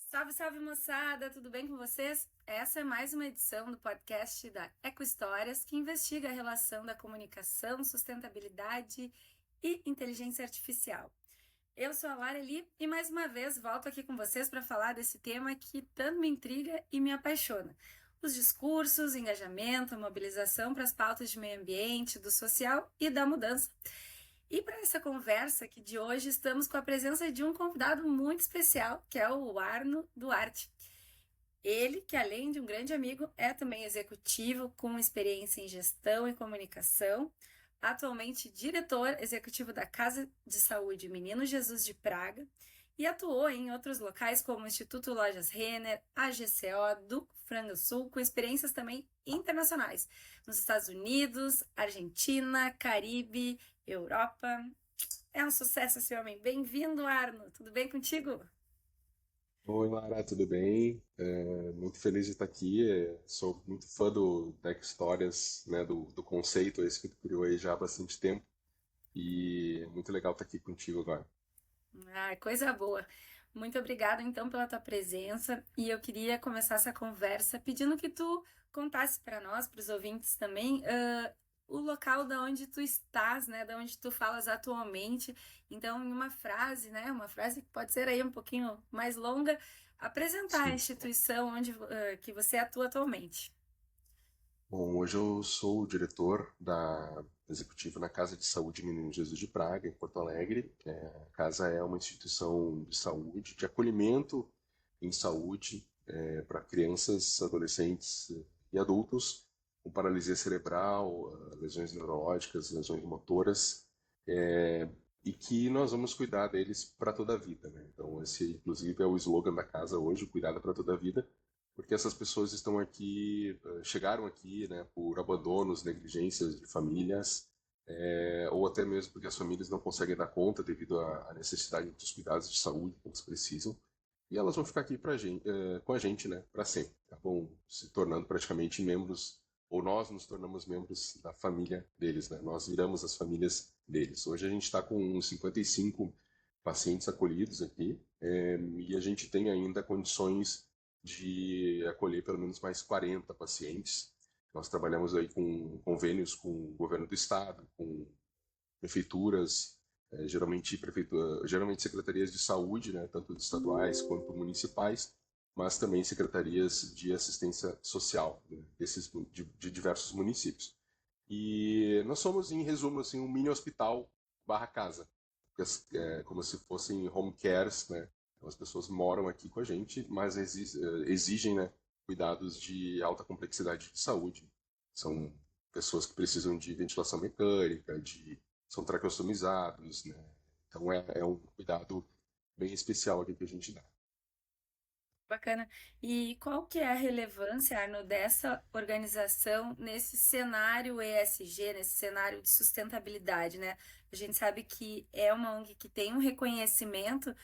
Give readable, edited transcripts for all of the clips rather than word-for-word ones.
Salve, salve moçada, tudo bem com vocês? Essa é mais uma edição do podcast da Ecohistórias, que investiga a relação da comunicação, sustentabilidade e inteligência artificial. Eu sou a Lara Eli e mais uma vez volto aqui com vocês para falar desse tema que tanto me intriga e me apaixona. Os discursos, engajamento, mobilização para as pautas de meio ambiente, do social e da mudança. E para essa conversa aqui de hoje, estamos com a presença de um convidado muito especial, que é o Arno Duarte. Ele, que além de um grande amigo, é também executivo com experiência em gestão e comunicação, atualmente diretor executivo da Casa de Saúde Menino Jesus de Praga e atuou em outros locais como o Instituto Lojas Renner, a GCO do Frango Sul, com experiências também internacionais, nos Estados Unidos, Argentina, Caribe, Europa. É um sucesso esse homem. Bem-vindo, Arno. Tudo bem contigo? Oi, Lara, tudo bem? Muito feliz de estar aqui. Sou muito fã do Tech Histórias, né, do conceito esse que tu criou aí já há bastante tempo. E é muito legal estar aqui contigo agora. Ah, coisa boa. Muito obrigada, então, pela tua presença. E eu queria começar essa conversa pedindo que tu contasse para nós, para os ouvintes também, o local da onde tu estás, né? Da onde tu falas atualmente. Então, em uma frase, né? Uma frase que pode ser aí um pouquinho mais longa, apresentar a Sim. instituição onde, que você atua atualmente. Bom, hoje eu sou o diretor da executivo na Casa de Saúde Menino Jesus de Praga, em Porto Alegre. A casa é uma instituição de saúde, de acolhimento em saúde para crianças, adolescentes e adultos com paralisia cerebral, lesões neurológicas, lesões motoras, e que nós vamos cuidar deles para toda a vida, né? Então, esse, inclusive, é o slogan da casa hoje, cuidado para toda a vida, porque essas pessoas estão aqui, chegaram aqui, né, por abandonos, negligências de famílias, ou até mesmo porque as famílias não conseguem dar conta devido à necessidade dos cuidados de saúde que eles precisam, e elas vão ficar aqui com a gente, né, para sempre. Acabam se tornando praticamente membros, ou nós nos tornamos membros da família deles, né? Nós viramos as famílias deles. Hoje a gente está com uns 55 pacientes acolhidos aqui, e a gente tem ainda condições de acolher pelo menos mais 40 pacientes. Nós trabalhamos aí com convênios com o governo do estado, com prefeituras, geralmente secretarias de saúde, né, tanto estaduais quanto municipais, mas também secretarias de assistência social, né, de diversos municípios. E nós somos, em resumo, assim, um mini hospital barra casa, como se fossem home cares, né? Então, as pessoas moram aqui com a gente, mas exigem, né, cuidados de alta complexidade de saúde. São pessoas que precisam de ventilação mecânica, são traqueostomizados, né? Então é um cuidado bem especial aqui que a gente dá. Bacana. E qual que é a relevância, Arno, dessa organização nesse cenário ESG, nesse cenário de sustentabilidade, né? A gente sabe que é uma ONG que tem um reconhecimento,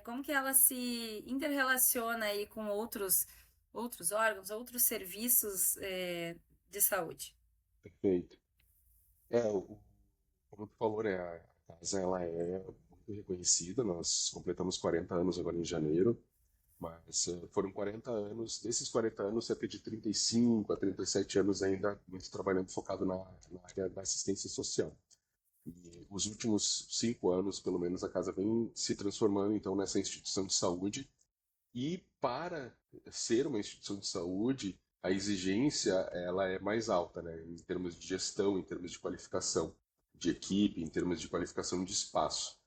como que ela se interrelaciona aí com outros órgãos, outros serviços, de saúde? Perfeito. Como tu falou, né, a casa ela é muito reconhecida. Nós completamos 40 anos agora em janeiro. Mas foram 40 anos, desses 40 anos, cerca de 35 a 37 anos ainda muito trabalhando focado na área da assistência social. E os últimos 5 anos, pelo menos, a casa vem se transformando então nessa instituição de saúde. E para ser uma instituição de saúde, a exigência ela é mais alta, né, em termos de gestão, em termos de qualificação de equipe, em termos de qualificação de espaço.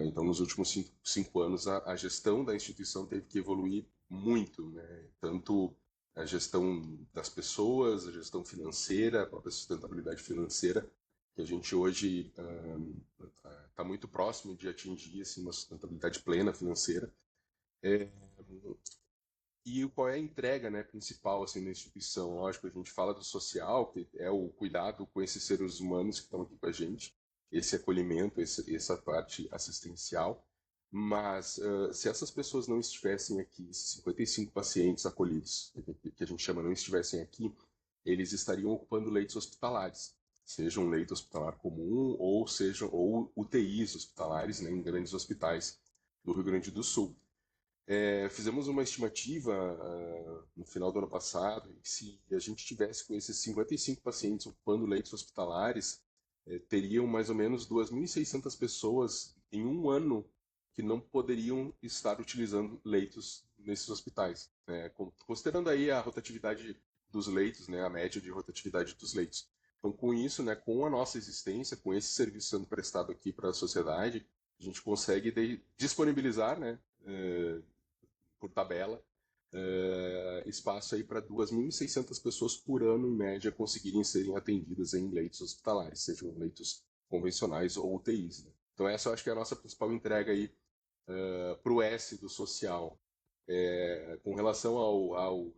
Então, nos últimos 5 anos, a gestão da instituição teve que evoluir muito, né? Tanto a gestão das pessoas, a gestão financeira, a própria sustentabilidade financeira, que a gente hoje está muito próximo de atingir assim, uma sustentabilidade plena financeira. E qual é a entrega, né, principal assim, na instituição? Lógico, a gente fala do social, que é o cuidado com esses seres humanos que estão aqui com a gente, esse acolhimento, essa parte assistencial. Mas se essas pessoas não estivessem aqui, esses 55 pacientes acolhidos, que a gente chama, não estivessem aqui, eles estariam ocupando leitos hospitalares, seja um leito hospitalar comum ou UTIs hospitalares, né, em grandes hospitais do Rio Grande do Sul. Fizemos uma estimativa no final do ano passado, e se a gente tivesse com esses 55 pacientes ocupando leitos hospitalares, teriam mais ou menos 2.600 pessoas em um ano que não poderiam estar utilizando leitos nesses hospitais, né? Considerando aí a rotatividade dos leitos, né, a média de rotatividade dos leitos. Então, com isso, né, com a nossa existência, com esse serviço sendo prestado aqui para a sociedade, a gente consegue disponibilizar, né, por tabela, espaço aí para 2.600 pessoas por ano, em média, conseguirem serem atendidas em leitos hospitalares, sejam leitos convencionais ou UTIs. Né? Então essa eu acho que é a nossa principal entrega aí para o S do social. Com relação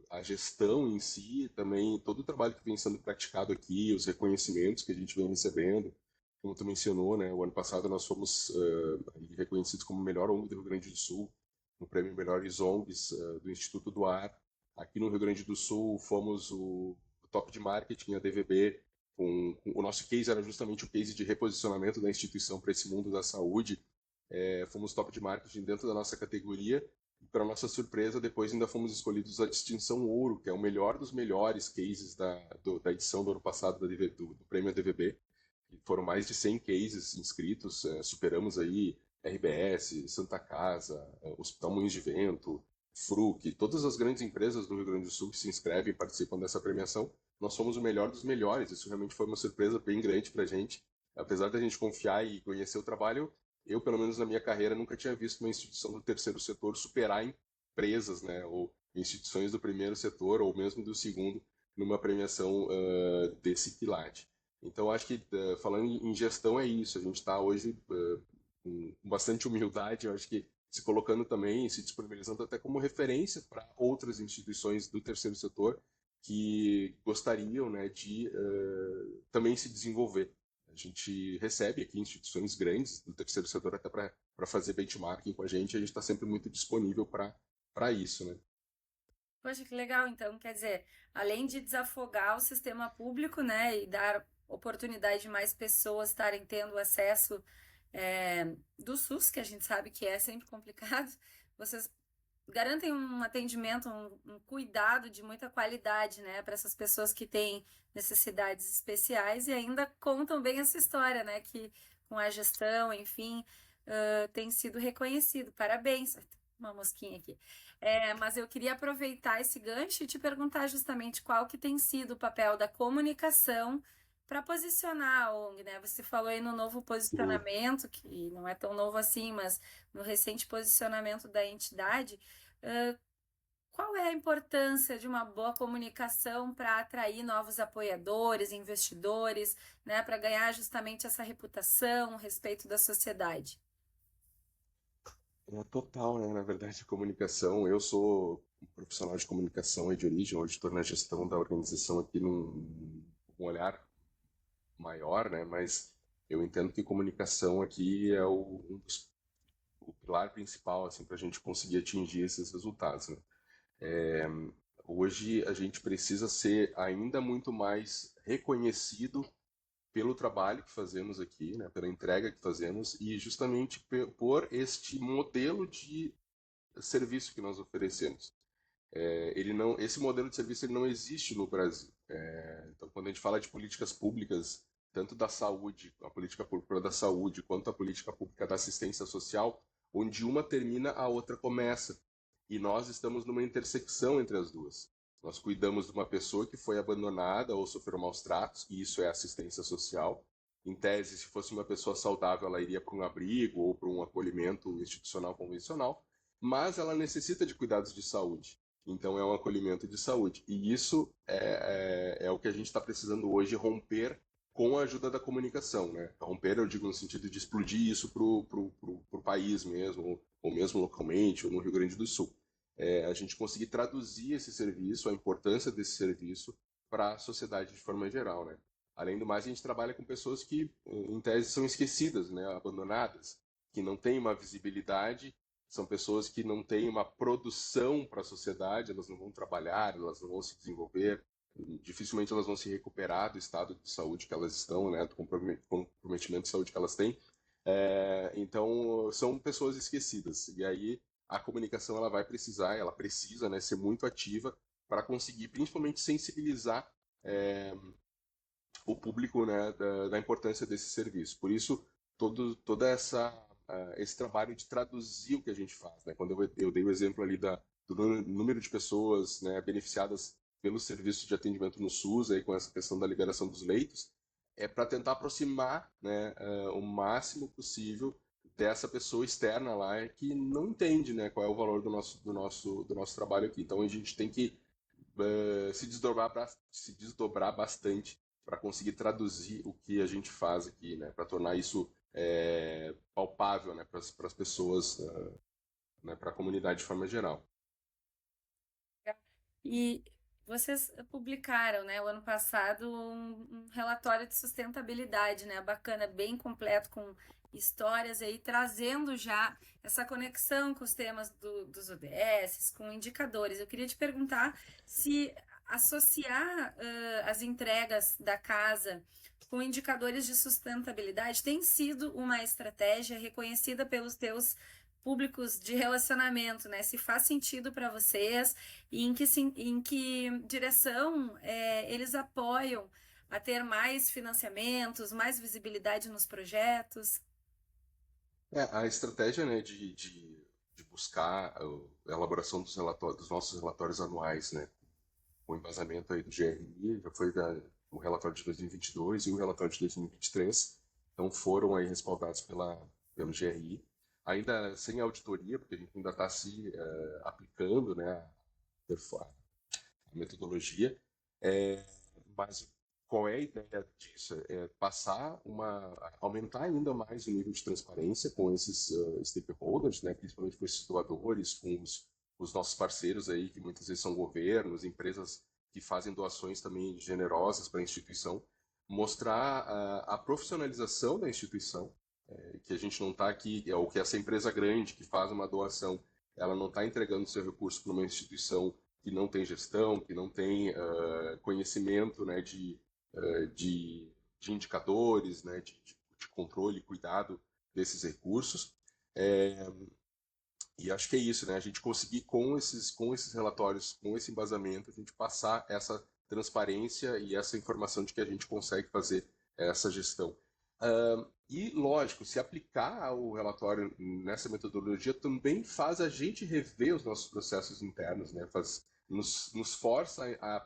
à gestão em si, também todo o trabalho que vem sendo praticado aqui, os reconhecimentos que a gente vem recebendo, como tu mencionou, né, o ano passado nós fomos reconhecidos como o melhor ONG do Rio Grande do Sul, no prêmio Melhores ONGs do Instituto do Ar. Aqui no Rio Grande do Sul fomos o top de marketing, a DVB, o nosso case era justamente o case de reposicionamento da instituição para esse mundo da saúde. Fomos top de marketing dentro da nossa categoria. E, para nossa surpresa, depois ainda fomos escolhidos a distinção ouro, que é o melhor dos melhores cases da edição do ano passado do prêmio DVB. E foram mais de 100 cases inscritos, superamos aí RBS, Santa Casa, Hospital Moinhos de Vento, Fruc, todas as grandes empresas do Rio Grande do Sul que se inscrevem e participam dessa premiação. Nós somos o melhor dos melhores. Isso realmente foi uma surpresa bem grande para a gente. Apesar da gente confiar e conhecer o trabalho, eu, pelo menos na minha carreira, nunca tinha visto uma instituição do terceiro setor superar empresas, né, ou instituições do primeiro setor, ou mesmo do segundo, numa premiação desse quilate. Então, acho que, falando em gestão, é isso. A gente está hoje com bastante humildade, eu acho que se colocando também, se disponibilizando até como referência para outras instituições do terceiro setor que gostariam, né, de também se desenvolver. A gente recebe aqui instituições grandes do terceiro setor até para fazer benchmarking com a gente está sempre muito disponível para isso, né? Poxa, que legal. Então, quer dizer, além de desafogar o sistema público, né, e dar oportunidade de mais pessoas estarem tendo acesso do SUS, que a gente sabe que é sempre complicado, vocês garantem um atendimento, um cuidado de muita qualidade, né, para essas pessoas que têm necessidades especiais e ainda contam bem essa história, né, que com a gestão, enfim, tem sido reconhecido. Parabéns. Uma mosquinha aqui. Mas eu queria aproveitar esse gancho e te perguntar justamente qual que tem sido o papel da comunicação para posicionar a ONG, né? Você falou aí no novo Sim. posicionamento, que não é tão novo assim, mas no recente posicionamento da entidade, qual é a importância de uma boa comunicação para atrair novos apoiadores, investidores, né? Para ganhar justamente essa reputação, o respeito da sociedade? É total, né? Na verdade, comunicação. Eu sou um profissional de comunicação e de origem, hoje estou na gestão da organização aqui num um olhar maior, né? Mas eu entendo que comunicação aqui é o pilar principal assim, para a gente conseguir atingir esses resultados, né? Hoje a gente precisa ser ainda muito mais reconhecido pelo trabalho que fazemos aqui, né, pela entrega que fazemos e justamente por este modelo de serviço que nós oferecemos. Esse modelo de serviço ele não existe no Brasil. Então, quando a gente fala de políticas públicas, tanto da saúde, a política pública da saúde, quanto a política pública da assistência social, onde uma termina, a outra começa. E nós estamos numa intersecção entre as duas. Nós cuidamos de uma pessoa que foi abandonada ou sofreu maus tratos, e isso é assistência social. Em tese, se fosse uma pessoa saudável, ela iria para um abrigo ou para um acolhimento institucional convencional, mas ela necessita de cuidados de saúde. Então, é um acolhimento de saúde. E isso é o que a gente está precisando hoje romper com a ajuda da comunicação. Né? Romper, eu digo, no sentido de explodir isso para o país mesmo, ou mesmo localmente, ou no Rio Grande do Sul. A gente conseguir traduzir esse serviço, a importância desse serviço para a sociedade de forma geral. Né? Além do mais, a gente trabalha com pessoas que, em tese, são esquecidas, né? Abandonadas, que não têm uma visibilidade, são pessoas que não têm uma produção para a sociedade, elas não vão trabalhar, elas não vão se desenvolver, dificilmente elas vão se recuperar do estado de saúde que elas estão, né, do comprometimento de saúde que elas têm. Então, são pessoas esquecidas. E aí, a comunicação ela precisa, né, ser muito ativa para conseguir principalmente sensibilizar o público, né, da importância desse serviço. Por isso, toda esse trabalho de traduzir o que a gente faz. Né? Quando eu dei o exemplo ali do número de pessoas, né, beneficiadas pelo serviço de atendimento no SUS, aí, com essa questão da liberação dos leitos, é para tentar aproximar, né, o máximo possível dessa pessoa externa lá que não entende, né, qual é o valor do nosso trabalho aqui. Então a gente tem que se desdobrar bastante para conseguir traduzir o que a gente faz aqui, né, para tornar isso palpável, né, para as pessoas, né, para a comunidade de forma geral. E vocês publicaram, né, o ano passado, um relatório de sustentabilidade, né, bacana, bem completo, com histórias aí, trazendo já essa conexão com os temas dos ODS, com indicadores. Eu queria te perguntar se associar as entregas da casa com indicadores de sustentabilidade tem sido uma estratégia reconhecida pelos teus públicos de relacionamento, né? Se faz sentido para vocês e em que direção eles apoiam a ter mais financiamentos, mais visibilidade nos projetos. A estratégia, né, de buscar a elaboração dos nossos relatórios anuais, né, o embasamento aí do GRI, já foi o relatório de 2022 e o relatório de 2023, então foram aí respaldados pelo GRI, ainda sem auditoria, porque a gente ainda está se aplicando, né, a metodologia, mas qual é a ideia disso? É aumentar ainda mais o nível de transparência com esses stakeholders, né, principalmente com esses doadores, com os nossos parceiros aí, que muitas vezes são governos, empresas que fazem doações também generosas para a instituição, mostrar a profissionalização da instituição, que a gente não está aqui, ou que essa empresa grande que faz uma doação, ela não está entregando seu recurso para uma instituição que não tem gestão, que não tem conhecimento, né, de indicadores, né, de controle e cuidado desses recursos. E acho que é isso, né? A gente conseguir com esses relatórios, com esse embasamento, a gente passar essa transparência e essa informação de que a gente consegue fazer essa gestão. E, lógico, se aplicar o relatório nessa metodologia também faz a gente rever os nossos processos internos, né? Nos força a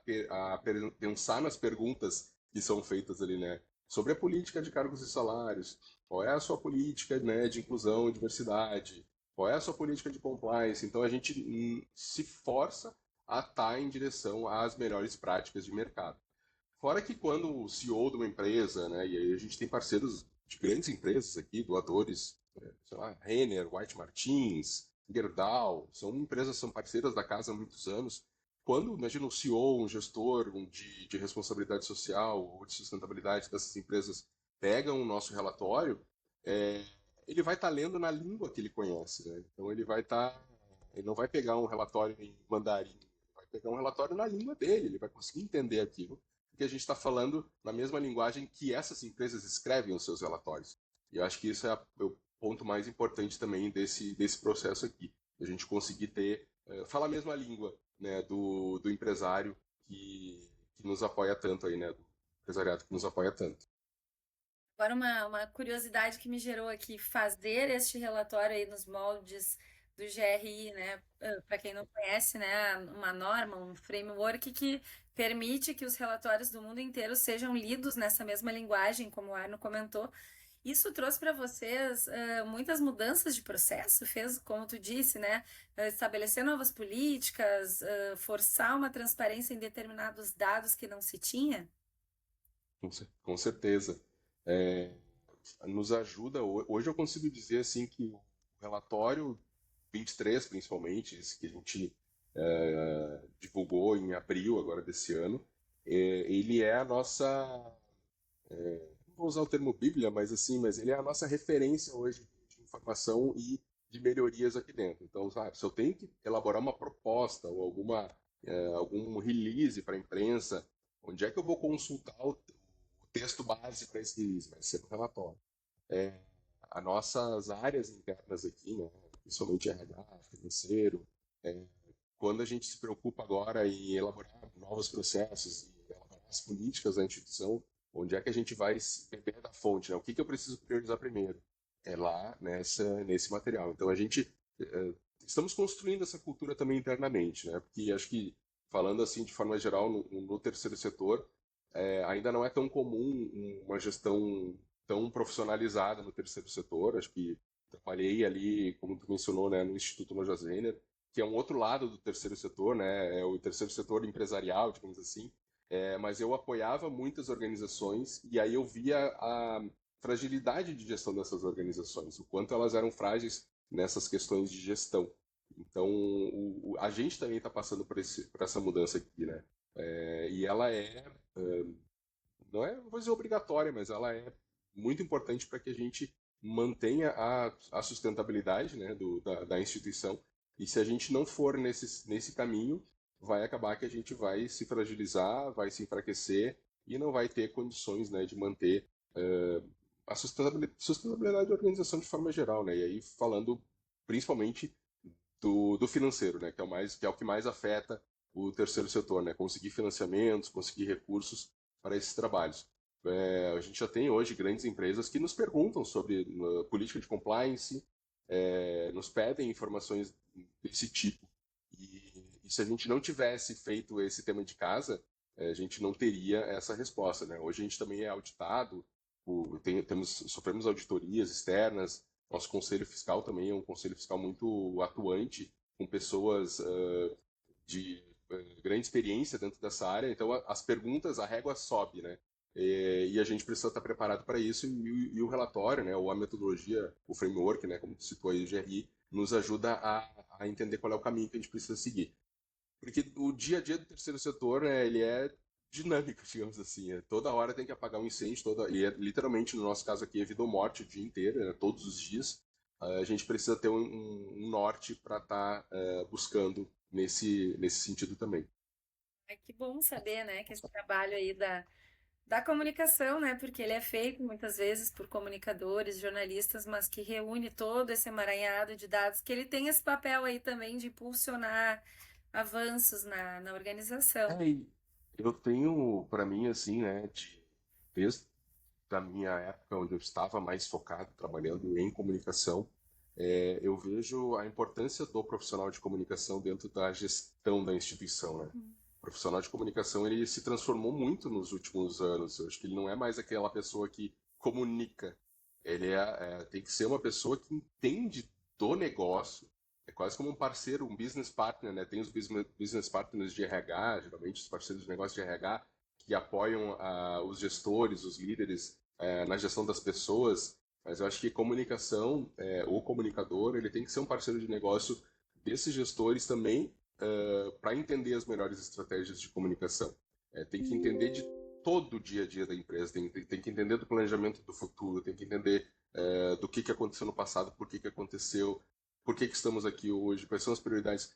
pensar nas perguntas que são feitas ali, né? Sobre a política de cargos e salários, qual é a sua política, né, de inclusão e diversidade, qual é a sua política de compliance. Então a gente se força a estar em direção às melhores práticas de mercado. Fora que quando o CEO de uma empresa, né, e aí a gente tem parceiros de grandes empresas aqui, doadores, sei lá, Renner, White Martins, Gerdau, são parceiras da casa há muitos anos. Quando, imagina, um CEO, um gestor de responsabilidade social ou de sustentabilidade dessas empresas pegam o nosso relatório, ele vai estar lendo na língua que ele conhece, né? Então ele não vai pegar um relatório em mandarim, ele vai pegar um relatório na língua dele, ele vai conseguir entender aquilo, porque a gente está falando na mesma linguagem que essas empresas escrevem os seus relatórios. E eu acho que isso é o ponto mais importante também desse processo aqui, a gente conseguir falar a mesma língua, né, do empresário que nos apoia tanto aí, né, do empresariado que nos apoia tanto. Agora, uma curiosidade que me gerou aqui, fazer este relatório aí nos moldes do GRI, né? Para quem não conhece, né? Uma norma, um framework que permite que os relatórios do mundo inteiro sejam lidos nessa mesma linguagem, como o Arno comentou. Isso trouxe para vocês muitas mudanças de processo, fez, como tu disse, né? Estabelecer novas políticas, forçar uma transparência em determinados dados que não se tinha? Com certeza. É, Nos ajuda. Hoje eu consigo dizer assim que o relatório 23, principalmente, esse que a gente divulgou em abril agora desse ano, ele é a nossa, não vou usar o termo Bíblia, mas ele é a nossa referência hoje de informação e de melhorias aqui dentro. Então, sabe, se eu tenho que elaborar uma proposta ou algum release para a imprensa, onde é que eu vou consultar o texto base para esse release? Vai ser no relatório. As nossas áreas internas aqui, né, principalmente RH, financeiro. É, quando a gente se preocupa agora em elaborar novos processos e elaborar as políticas da instituição, onde é que a gente vai beber da fonte, né? O que que eu preciso priorizar primeiro? É lá nesse material. Então a gente estamos construindo essa cultura também internamente, né? Porque acho que falando assim de forma geral no terceiro setor, ainda não é tão comum uma gestão tão profissionalizada no terceiro setor. Acho que trabalhei ali, como tu mencionou, né, no Instituto Lojas Renner, que é um outro lado do terceiro setor, né? É o terceiro setor empresarial, digamos assim. Mas eu apoiava muitas organizações e aí eu via a fragilidade de gestão dessas organizações, o quanto elas eram frágeis nessas questões de gestão. Então, a gente também está passando por essa mudança aqui, né? E ela não é, não vou dizer obrigatória, mas ela é muito importante para que a gente mantenha a sustentabilidade, né, da instituição. E se a gente não for nesse caminho, vai acabar que a gente vai se fragilizar, vai se enfraquecer e não vai ter condições, né, de manter a sustentabilidade da organização de forma geral, né? E aí falando principalmente do financeiro, né, que é o que mais afeta o terceiro setor, né? Conseguir financiamentos, conseguir recursos para esses trabalhos. A gente já tem hoje grandes empresas que nos perguntam sobre política de compliance, nos pedem informações desse tipo. E se a gente não tivesse feito esse tema de casa, a gente não teria essa resposta, né? Hoje a gente também é auditado, sofremos auditorias externas, nosso conselho fiscal também é um conselho fiscal muito atuante, com pessoas de grande experiência dentro dessa área, então as perguntas, a régua sobe, né? E a gente precisa estar preparado para isso e o relatório, né, ou a metodologia, o framework, né, como citou aí o GRI, nos ajuda a entender qual é o caminho que a gente precisa seguir. Porque o dia a dia do terceiro setor, né, ele é dinâmico, digamos assim. Toda hora tem que apagar um incêndio, e literalmente, no nosso caso aqui, é vida ou morte o dia inteiro, né, todos os dias. A gente precisa ter um norte para estar buscando nesse sentido também. É que bom saber, né, que esse trabalho aí da comunicação, né, porque ele é feito muitas vezes por comunicadores, jornalistas, mas que reúne todo esse emaranhado de dados, que ele tem esse papel aí também de impulsionar avanços na organização. E eu tenho, para mim, assim, né, desde a minha época onde eu estava mais focado, trabalhando em comunicação, eu vejo a importância do profissional de comunicação dentro da gestão da instituição, né? O profissional de comunicação, ele se transformou muito nos últimos anos. Eu acho que ele não é mais aquela pessoa que comunica. Ele tem que ser uma pessoa que entende do negócio. É quase como um parceiro, um business partner, né? Tem os business partners de RH, geralmente os parceiros de negócio de RH, que apoiam os gestores, os líderes na gestão das pessoas. Mas eu acho que comunicação, o comunicador, ele tem que ser um parceiro de negócio desses gestores também, para entender as melhores estratégias de comunicação. Tem que entender de todo o dia a dia da empresa, tem que entender do planejamento do futuro, tem que entender do que aconteceu no passado, por que aconteceu, por que estamos aqui hoje, quais são as prioridades,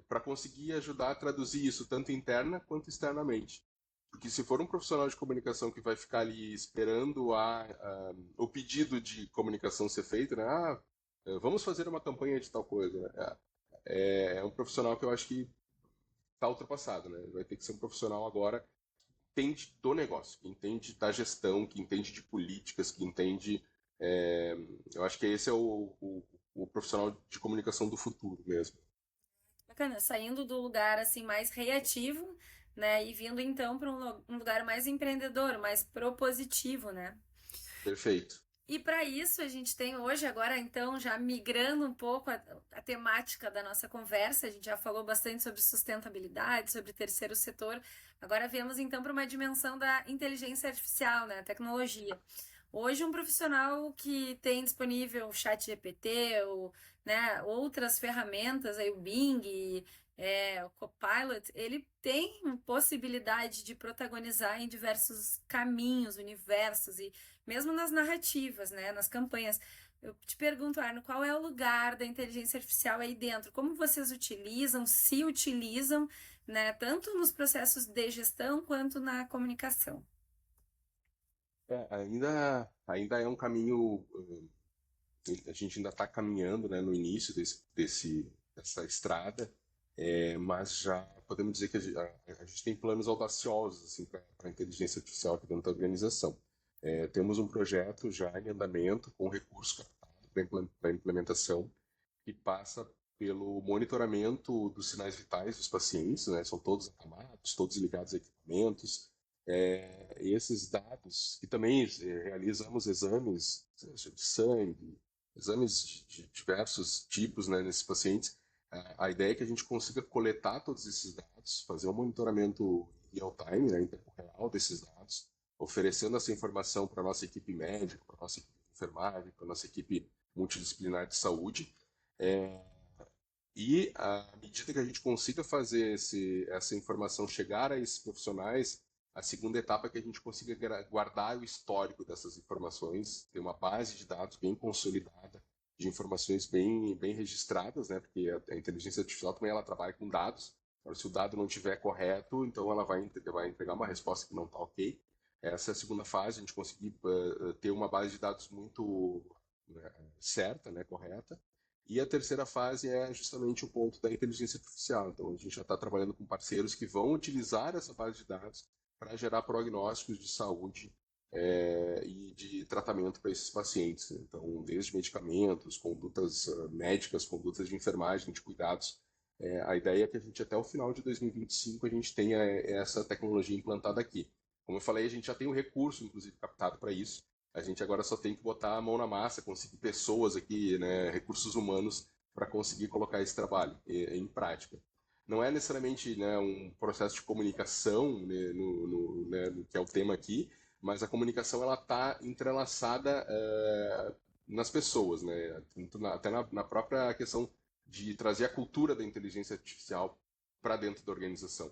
para conseguir ajudar a traduzir isso tanto interna quanto externamente. Porque se for um profissional de comunicação que vai ficar ali esperando o pedido de comunicação ser feito, né? Vamos fazer uma campanha de tal coisa, né? É um profissional que eu acho que está ultrapassado, né? Vai ter que ser um profissional agora que entende do negócio, que entende da gestão, que entende de políticas, que entende. Eu acho que esse é o profissional de comunicação do futuro mesmo. Bacana, saindo do lugar assim mais reativo, né, e vindo então para um lugar mais empreendedor, mais propositivo, né? Perfeito. E para isso a gente tem hoje, agora então, já migrando um pouco a temática da nossa conversa, a gente já falou bastante sobre sustentabilidade, sobre terceiro setor, agora viemos então para uma dimensão da inteligência artificial, né, tecnologia. Hoje um profissional que tem disponível o ChatGPT, ou, né, outras ferramentas, aí o Bing, o Copilot, ele tem possibilidade de protagonizar em diversos caminhos, universos e mesmo nas narrativas, né, nas campanhas. Eu te pergunto, Arno, qual é o lugar da inteligência artificial aí dentro? Como vocês utilizam, se utilizam, né, tanto nos processos de gestão quanto na comunicação? Ainda é um caminho a gente ainda está caminhando, né, no início dessa estrada, mas já podemos dizer que a gente tem planos audaciosos assim, para a inteligência artificial aqui dentro da organização. Temos um projeto já em andamento com recurso captado para implementação, que passa pelo monitoramento dos sinais vitais dos pacientes, né? São todos acamados, todos ligados a equipamentos. Esses dados, e também realizamos exames de sangue, exames de diversos tipos, né, nesses pacientes. A ideia é que a gente consiga coletar todos esses dados, fazer um monitoramento real-time, né, em tempo real desses dados, oferecendo essa informação para a nossa equipe médica, para a nossa equipe de enfermagem, para a nossa equipe multidisciplinar de saúde. E à medida que a gente consiga fazer essa informação chegar a esses profissionais, a segunda etapa é que a gente consiga guardar o histórico dessas informações, ter uma base de dados bem consolidada, de informações bem registradas, né? Porque a inteligência artificial também ela trabalha com dados. Agora, se o dado não estiver correto, então ela vai entregar uma resposta que não está ok. Essa é a segunda fase, a gente conseguir ter uma base de dados muito certa, né, correta. E a terceira fase é justamente o ponto da inteligência artificial. Então, a gente já está trabalhando com parceiros que vão utilizar essa base de dados para gerar prognósticos de saúde e de tratamento para esses pacientes. Então, desde medicamentos, condutas médicas, condutas de enfermagem, de cuidados. A ideia é que a gente, até o final de 2025, a gente tenha essa tecnologia implantada aqui. Como eu falei, a gente já tem um recurso, inclusive, captado para isso. A gente agora só tem que botar a mão na massa, conseguir pessoas aqui, né, recursos humanos, para conseguir colocar esse trabalho em prática. Não é necessariamente, né, um processo de comunicação, né, no que é o tema aqui, mas a comunicação ela está entrelaçada nas pessoas, né, até na própria questão de trazer a cultura da inteligência artificial para dentro da organização.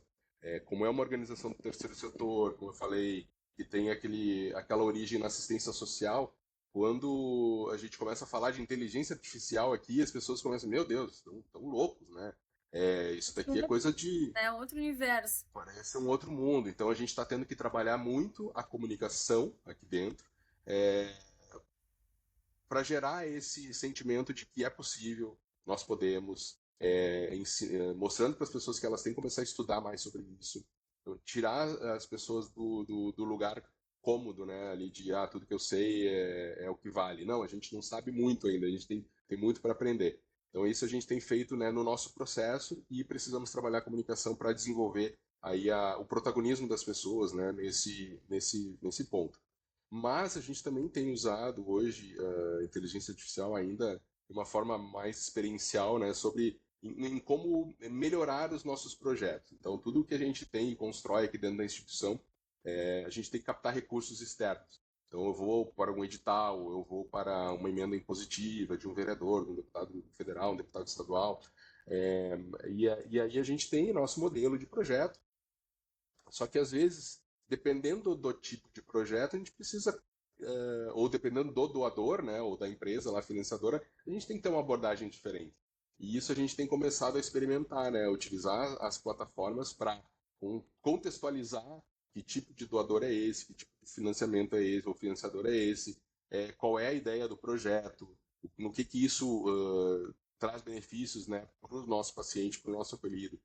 Como é uma organização do terceiro setor, como eu falei, que tem aquela origem na assistência social, quando a gente começa a falar de inteligência artificial aqui, as pessoas começam, meu Deus, estão loucos, né? Isso daqui é coisa de... É outro universo. Parece um outro mundo. Então a gente está tendo que trabalhar muito a comunicação aqui dentro, para gerar esse sentimento de que é possível, nós podemos, mostrando para as pessoas que elas têm que começar a estudar mais sobre isso, então, tirar as pessoas do lugar cômodo, né, ali de tudo que eu sei é o que vale. Não, a gente não sabe muito ainda, a gente tem muito para aprender. Então isso a gente tem feito, né, no nosso processo e precisamos trabalhar a comunicação para desenvolver aí o protagonismo das pessoas, né, nesse ponto. Mas a gente também tem usado hoje a inteligência artificial ainda de uma forma mais experiencial, né, em como melhorar os nossos projetos. Então, tudo que a gente tem e constrói aqui dentro da instituição, a gente tem que captar recursos externos. Então, eu vou para um edital, eu vou para uma emenda impositiva de um vereador, de um deputado federal, um deputado estadual. E aí a gente tem nosso modelo de projeto. Só que, às vezes, dependendo do tipo de projeto, a gente precisa, ou dependendo do doador, né, ou da empresa lá financiadora, a gente tem que ter uma abordagem diferente. E isso a gente tem começado a experimentar, né, utilizar as plataformas para contextualizar que tipo de doador é esse, que tipo de financiamento é esse, ou financiador é esse, qual é a ideia do projeto, no que isso traz benefícios, né, para o nosso paciente, para o nosso acolhido.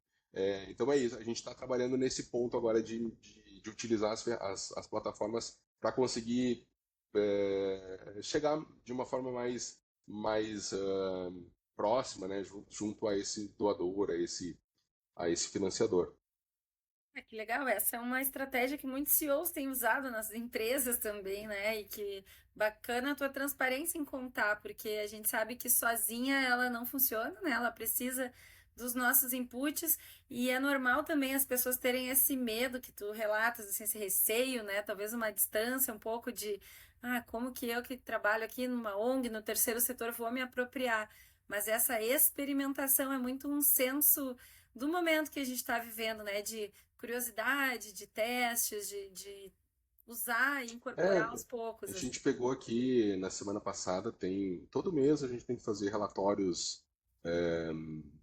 Então é isso, a gente está trabalhando nesse ponto agora de utilizar as plataformas para conseguir chegar de uma forma mais próxima, né, junto a esse doador, a esse financiador. Que legal, essa é uma estratégia que muitos CEOs têm usado nas empresas também, né? E que bacana a tua transparência em contar, porque a gente sabe que sozinha ela não funciona, né? Ela precisa dos nossos inputs e é normal também as pessoas terem esse medo que tu relatas, assim, esse receio, né? Talvez uma distância, um pouco de, como que eu que trabalho aqui numa ONG, no terceiro setor, vou me apropriar. Mas essa experimentação é muito um senso do momento que a gente está vivendo, né? De curiosidade, de testes, de usar e incorporar aos A poucos, assim. gente pegou aqui na semana passada, todo mês a gente tem que fazer relatórios é,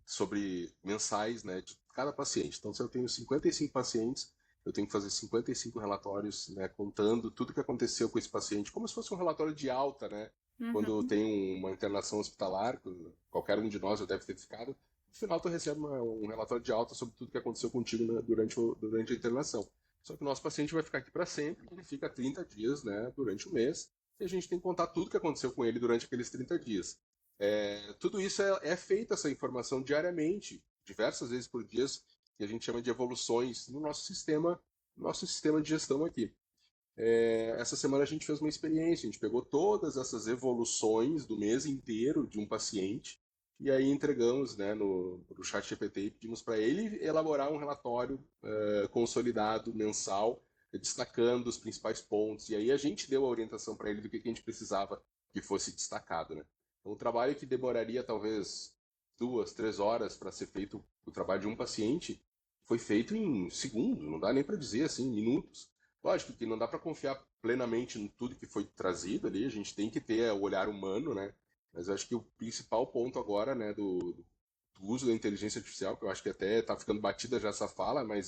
sobre mensais, né, de cada paciente. Então, se eu tenho 55 pacientes, eu tenho que fazer 55 relatórios, né, contando tudo que aconteceu com esse paciente, como se fosse um relatório de alta, né, quando Uhum. tem uma internação hospitalar, qualquer um de nós já deve ter ficado, no final tu recebe um relatório de alta sobre tudo que aconteceu contigo, né, durante a internação. Só que o nosso paciente vai ficar aqui para sempre, ele fica 30 dias, né, durante o mês, e a gente tem que contar tudo que aconteceu com ele durante aqueles 30 dias. Tudo isso é feita, essa informação diariamente, diversas vezes por dia, que a gente chama de evoluções no nosso sistema de gestão aqui. Essa semana a gente fez uma experiência, a gente pegou todas essas evoluções do mês inteiro de um paciente e aí entregamos, né, no chat GPT e pedimos para ele elaborar um relatório consolidado mensal, destacando os principais pontos. E aí a gente deu a orientação para ele do que a gente precisava que fosse destacado, né? Então, um trabalho que demoraria talvez 2, 3 horas para ser feito, o trabalho de um paciente, foi feito em segundos, não dá nem para dizer assim, minutos. Lógico que não dá para confiar plenamente em tudo que foi trazido ali, a gente tem que ter o olhar humano, né? Mas eu acho que o principal ponto agora, né, do uso da inteligência artificial, que eu acho que até está ficando batida já essa fala, mas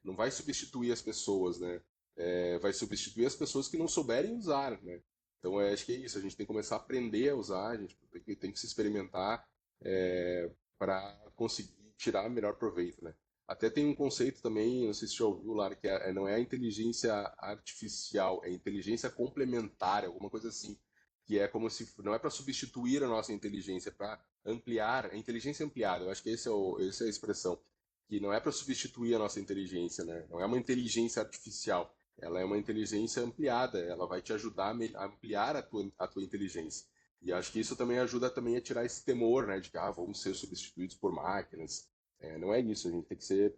não vai substituir as pessoas, né? Vai substituir as pessoas que não souberem usar, né? Então, acho que é isso, a gente tem que começar a aprender a usar, a gente tem que se experimentar para conseguir tirar melhor proveito, né? Até tem um conceito também, não sei se você já ouviu, Lara, que não é a inteligência artificial, é a inteligência complementar, alguma coisa assim, que é como se não é para substituir a nossa inteligência, é para ampliar, a inteligência ampliada. Eu acho que essa é a expressão, que não é para substituir a nossa inteligência, né? Não é uma inteligência artificial, ela é uma inteligência ampliada, ela vai te ajudar a ampliar a tua inteligência. E acho que isso também ajuda também a tirar esse temor, né, de que vamos ser substituídos por máquinas. Não é isso, a gente tem que ser.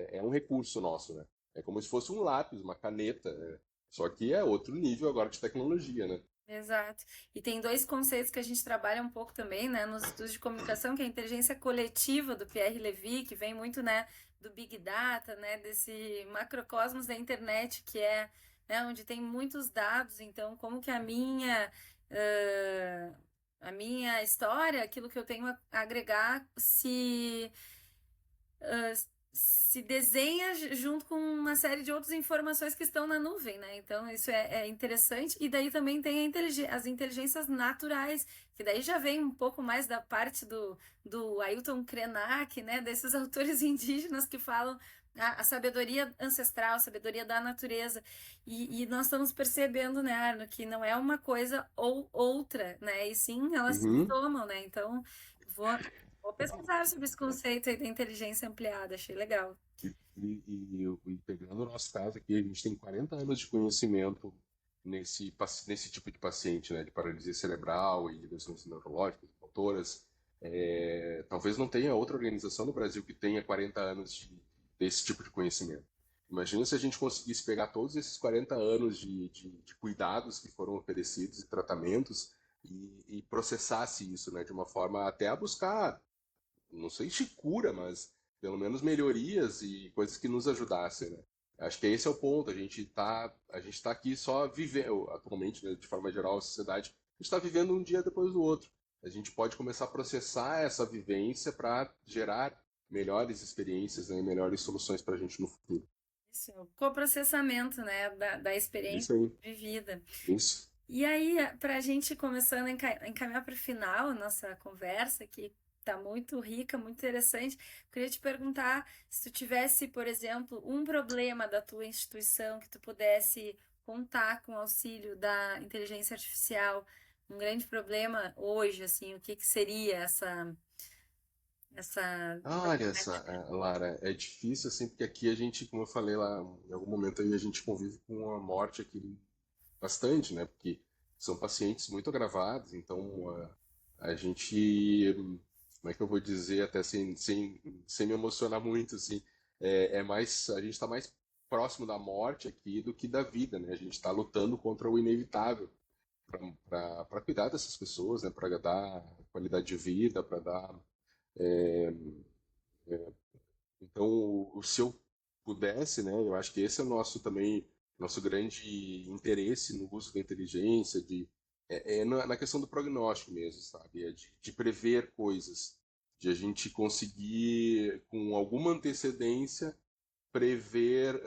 É um recurso nosso, né? É como se fosse um lápis, uma caneta. Só que é outro nível agora de tecnologia, né? Exato. E tem dois conceitos que a gente trabalha um pouco também, né, nos estudos de comunicação, que é a inteligência coletiva do Pierre Levy, que vem muito, né, do Big Data, né, desse macrocosmos da internet, que é, né, onde tem muitos dados. Então, como que ãh, a minha história, aquilo que eu tenho a agregar, se desenha junto com uma série de outras informações que estão na nuvem, né? Então, isso é interessante. E daí também tem as inteligências naturais, que daí já vem um pouco mais da parte do Ailton Krenak, né? Desses autores indígenas que falam a sabedoria ancestral, a sabedoria da natureza. E nós estamos percebendo, né, Arno, que não é uma coisa ou outra, né? E sim, elas se Uhum. somam, né? Então, vou Vou pesquisar sobre esse conceito aí da inteligência ampliada, achei legal. E pegando o nosso caso aqui, a gente tem 40 anos de conhecimento nesse tipo de paciente, né, de paralisia cerebral e lesões neurológicas, motoras. Talvez não tenha outra organização no Brasil que tenha 40 anos desse tipo de conhecimento. Imagina se a gente conseguisse pegar todos esses 40 anos de cuidados que foram oferecidos e tratamentos e processasse isso, né, de uma forma até a buscar, não sei se cura, mas pelo menos melhorias e coisas que nos ajudassem, né? Acho que esse é o ponto. A gente tá aqui só vivendo, atualmente, né, de forma geral, a sociedade, a gente está vivendo um dia depois do outro. A gente pode começar a processar essa vivência para gerar melhores experiências, né, e melhores soluções para a gente no futuro. Isso, o coprocessamento, né, da experiência Isso aí, vivida. isso. E aí, para a gente começando a encaminhar para o final a nossa conversa, que está muito rica, muito interessante, queria te perguntar se tu tivesse, por exemplo, um problema da tua instituição que tu pudesse contar com o auxílio da inteligência artificial, um grande problema hoje, assim, o que que seria essa Olha, Lara, é difícil assim, porque aqui a gente, como eu falei lá, em algum momento aí a gente convive com a morte aqui bastante, né? Porque são pacientes muito agravados, então a gente, como é que eu vou dizer, até sem me emocionar muito, assim, a gente está mais próximo da morte aqui do que da vida, né? A gente está lutando contra o inevitável para cuidar dessas pessoas, né? Para dar qualidade de vida, para dar. Então, se eu pudesse, né? Eu acho que esse é o nosso também, nosso grande interesse no uso da inteligência, na questão do prognóstico mesmo, sabe? De prever coisas, de a gente conseguir, com alguma antecedência, prever,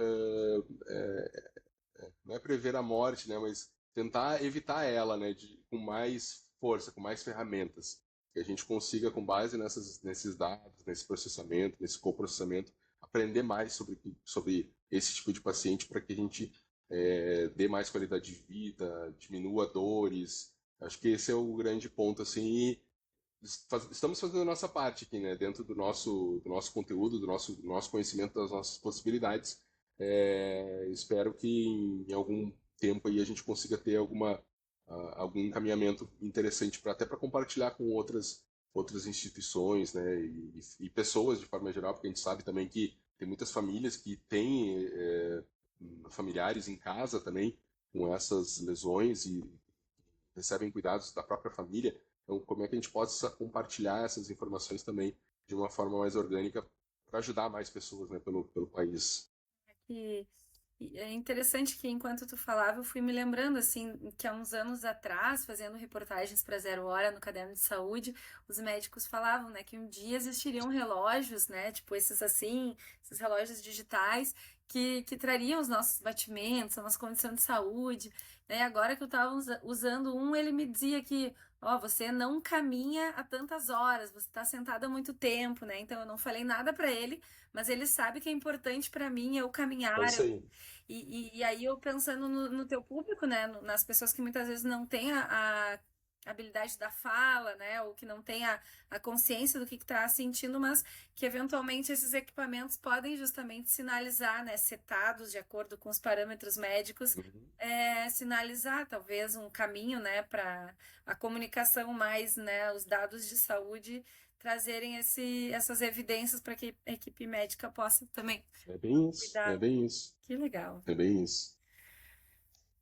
não é prever a morte, né? Mas tentar evitar ela, né, com mais força, com mais ferramentas, que a gente consiga, com base nesses dados, nesse processamento, nesse coprocessamento, aprender mais sobre esse tipo de paciente para que a gente dê mais qualidade de vida, diminua dores. Acho que esse é o grande ponto, assim, e estamos fazendo a nossa parte aqui, né, dentro do nosso conteúdo, do nosso conhecimento, das nossas possibilidades. Espero que em algum tempo aí a gente consiga ter algum encaminhamento interessante até para compartilhar com outras instituições, né, e pessoas de forma geral, porque a gente sabe também que tem muitas famílias que têm familiares em casa também com essas lesões e recebem cuidados da própria família. Então, como é que a gente possa compartilhar essas informações também de uma forma mais orgânica para ajudar mais pessoas, né, pelo país? E é interessante que enquanto tu falava, eu fui me lembrando assim que há uns anos atrás, fazendo reportagens para Zero Hora no Caderno de Saúde, os médicos falavam, né, que um dia existiriam relógios, né, tipo esses assim, esses relógios digitais que trariam os nossos batimentos, a nossa condição de saúde, né? Agora que eu estava usando um, ele me dizia que, ó, você não caminha há tantas horas, você está sentado há muito tempo, né? Então eu não falei nada para ele, mas ele sabe que é importante para mim eu É caminhar. isso aí. E aí eu pensando no teu público, né? Nas pessoas que muitas vezes não têm a habilidade da fala, né? Ou que não têm a consciência do que está sentindo, mas que eventualmente esses equipamentos podem justamente sinalizar, né? Setados de acordo com os parâmetros médicos, Uhum. sinalizar talvez um caminho, né? Para a comunicação mais, né? Os dados de saúde trazerem essas evidências para que a equipe médica possa também É bem isso, é cuidar. bem isso, Que legal. é bem isso.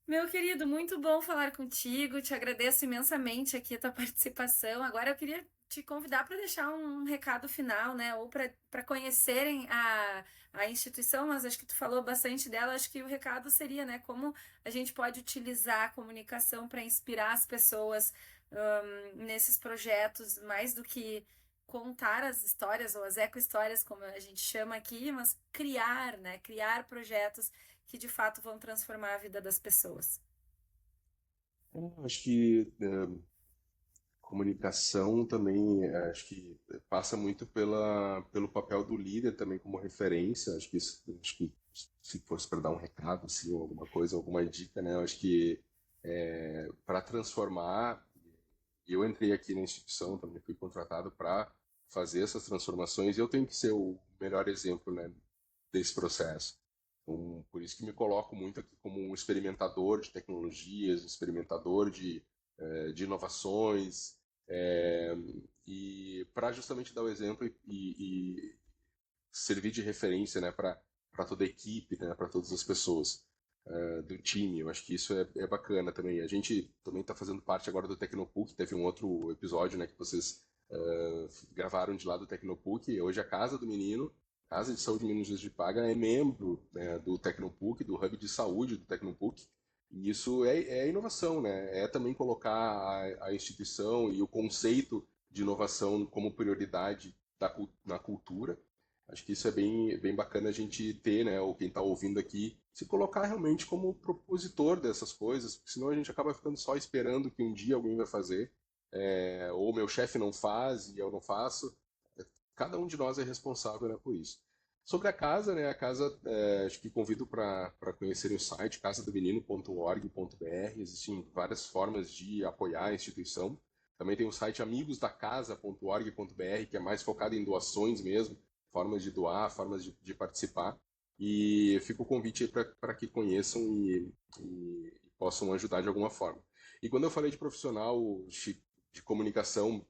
Meu querido, muito bom falar contigo. Te agradeço imensamente aqui a tua participação. Agora eu queria te convidar para deixar um recado final, né? Ou para conhecerem a instituição, mas acho que tu falou bastante dela. Acho que o recado seria, né? Como a gente pode utilizar a comunicação para inspirar as pessoas, nesses projetos, mais do que contar as histórias ou as eco-histórias, como a gente chama aqui, mas criar, né? Criar projetos que de fato vão transformar a vida das pessoas. Acho que comunicação também, acho que passa muito pelo papel do líder também como referência. Acho que se fosse para dar um recado, assim, ou alguma coisa, alguma dica, né? Eu acho que para transformar, eu entrei aqui na instituição, também fui contratado para fazer essas transformações e eu tenho que ser o melhor exemplo, né, desse processo. Então, por isso que me coloco muito aqui como um experimentador de tecnologias, um experimentador de inovações, é, e para justamente dar o exemplo e servir de referência, né, para toda a equipe, né, para todas as pessoas do time. Eu acho que isso é bacana também. A gente também está fazendo parte agora do Tecnopuc, teve um outro episódio, né, que vocês gravaram de lá do Tecnopuc. Hoje a Casa do Menino, Casa de Saúde Menino Jesus de Paga, é membro, né, do Tecnopuc, do Hub de Saúde do Tecnopuc. E isso é inovação, né? É também colocar a instituição e o conceito de inovação como prioridade na cultura. Acho que isso é bem bacana a gente ter, né? Ou quem está ouvindo aqui, se colocar realmente como propositor dessas coisas, porque senão a gente acaba ficando só esperando que um dia alguém vai fazer, ou meu chefe não faz e eu não faço. Cada um de nós é responsável, né, por isso. Sobre a casa, né? A casa, acho que convido para conhecerem o site casadomenino.org.br. Existem várias formas de apoiar a instituição. Também tem o site amigosdacasa.org.br, que é mais focado em doações mesmo, formas de doar, formas de participar. E fica o convite aí para que conheçam e possam ajudar de alguma forma. E quando eu falei de profissional de comunicação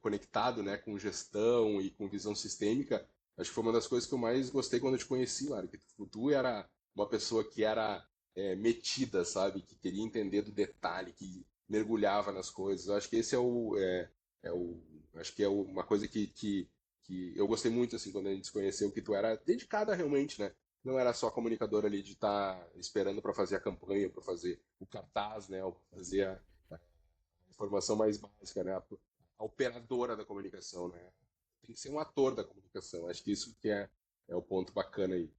conectado, né, com gestão e com visão sistêmica, acho que foi uma das coisas que eu mais gostei quando eu te conheci, Lara, que tu era uma pessoa que era metida, sabe, que queria entender do detalhe, que mergulhava nas coisas. Eu acho que esse acho que é uma coisa que eu gostei muito, assim, quando a gente se conheceu, que tu era dedicada realmente, né? Não era só comunicador ali de estar esperando para fazer a campanha, para fazer o cartaz, né? Ou fazer a informação mais básica, né? A operadora da comunicação, né? Tem que ser um ator da comunicação. Acho que isso que é o ponto bacana aí.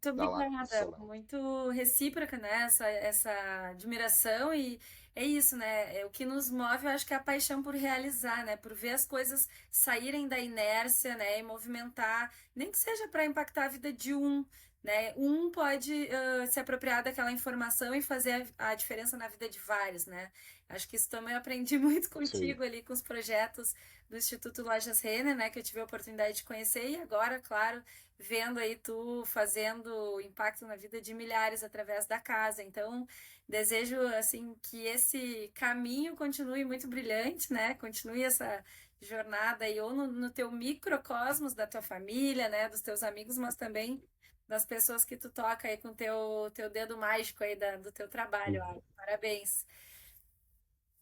Muito da lata obrigada, profissional. muito recíproca, né? Essa admiração e é isso, né? É o que nos move, eu acho que é a paixão por realizar, né? Por ver as coisas saírem da inércia, né? E movimentar, nem que seja para impactar a vida de um, né? Um pode se apropriar daquela informação e fazer a diferença na vida de vários, né? Acho que isso também eu aprendi muito Isso aí. contigo ali com os projetos do Instituto Lojas Renner, né? Que eu tive a oportunidade de conhecer e agora, claro, vendo aí tu fazendo impacto na vida de milhares através da casa. Então, desejo assim que esse caminho continue muito brilhante, né? Continue essa jornada aí ou no teu microcosmos da tua família, né, dos teus amigos, mas também das pessoas que tu toca aí com teu dedo mágico aí do teu trabalho. Ó. Uhum. Parabéns.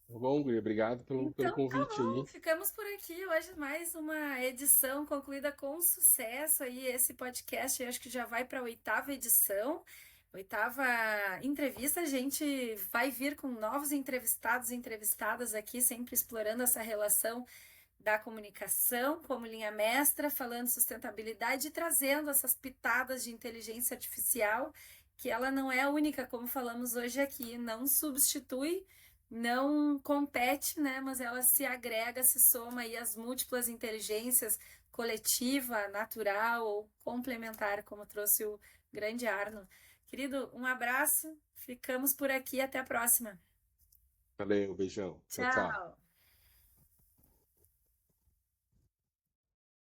Tá bom, Guria, obrigado pelo Então, tá convite bom, aí. ficamos por aqui. Hoje mais uma edição concluída com sucesso aí. Esse podcast eu acho que já vai para a oitava edição, oitava entrevista. A gente vai vir com novos entrevistados e entrevistadas aqui, sempre explorando essa relação da comunicação como linha mestra, falando sustentabilidade e trazendo essas pitadas de inteligência artificial, que ela não é a única, como falamos hoje aqui, não substitui, não compete, né, mas ela se agrega, se soma aí às múltiplas inteligências coletiva, natural ou complementar, como trouxe o grande Arno. Querido, um abraço, ficamos por aqui, até a próxima. Valeu, beijão. Tchau, tchau. Tchau!